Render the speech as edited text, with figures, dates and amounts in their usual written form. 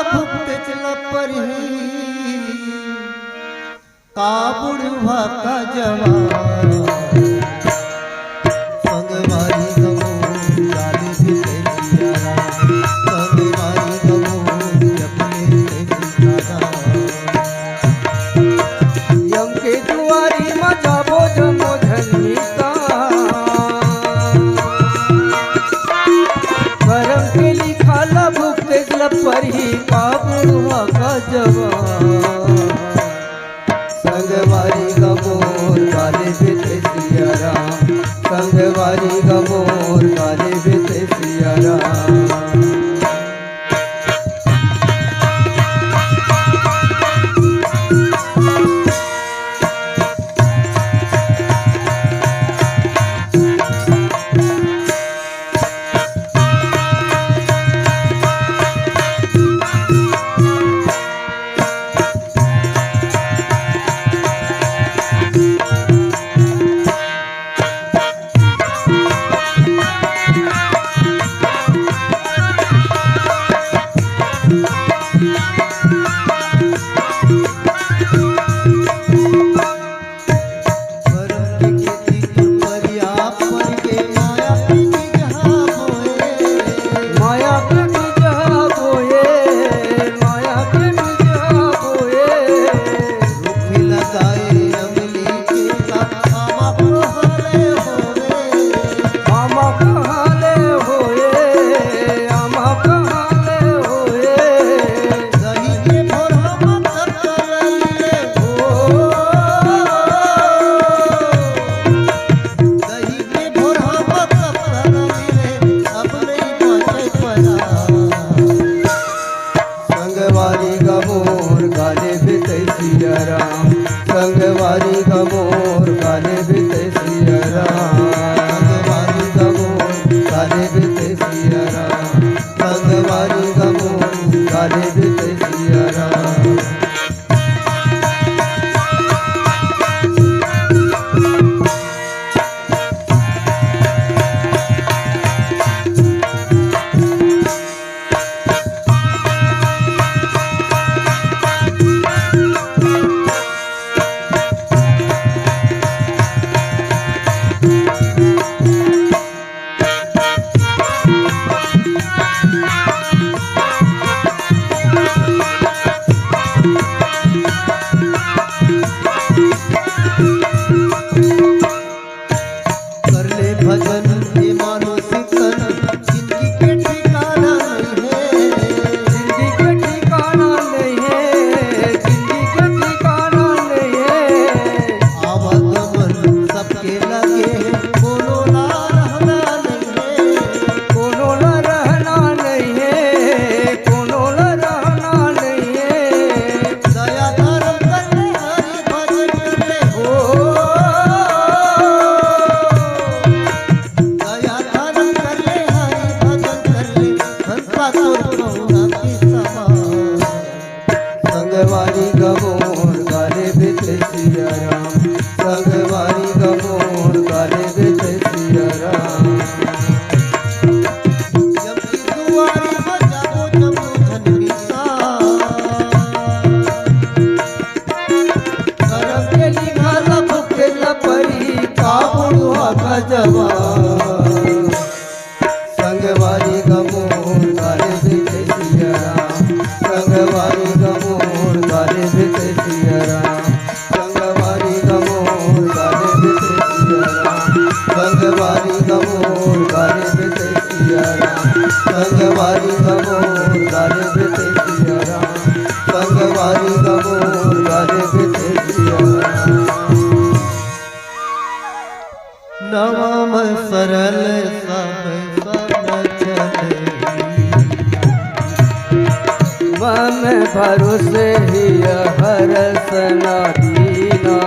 भुक्त चला पर का बुढ़वा का जवान संगवारी गमो जाने भी तेरिया संगवारी गमो अपने तेरिया यम के जुआरी मचाबो जमो धनिका करम के लिखा भुक्त चला पर का बुढ़वा का जवान संगवारी गमोर काले बेटे सिया राम संगवारी गमोर काले बेटे सिया राम संगवारी गमोर काले बेटे सिया राम संगवारी गमोर काले बेटे सिया राम संगवारी गमोर काले बेटे सिया राम संगवारी गमोर काले बेटे सिया राम भजन ये मानो सिकन जिंदगी के ठिकाना नहीं है जिंदगी के ठिकाना नहीं है जिंदगी के ठिकाना नहीं है आवागमन सबके लगे कोनो ना रहना नहीं है कोनो ना रहना नहीं है कोनो ना रहना नहीं है दया धर्म करने हरि भजन करने हो संगवारी गमोर काले बेटे सिया राम संगवारी गमोर काले बेटे सिया राम जब की दुआरी बजाओ जमो धनवीसा करम के लिखा भुक्ते लपरी का बुढ़वा का जवान संगवारी गमोर काले बेटे सिया राम संगवारी गमोर काले बेटे सिया राम संगवारी गमोर काले बेटे सिया राम संगवारी गमोर काले बेटे सिया राम संगवारी गमोर काले बेटे सिया राम संगवारी गमोर काले बेटे सिया राम नवम सरल सब चले मन भरोसे ही हर सना दीना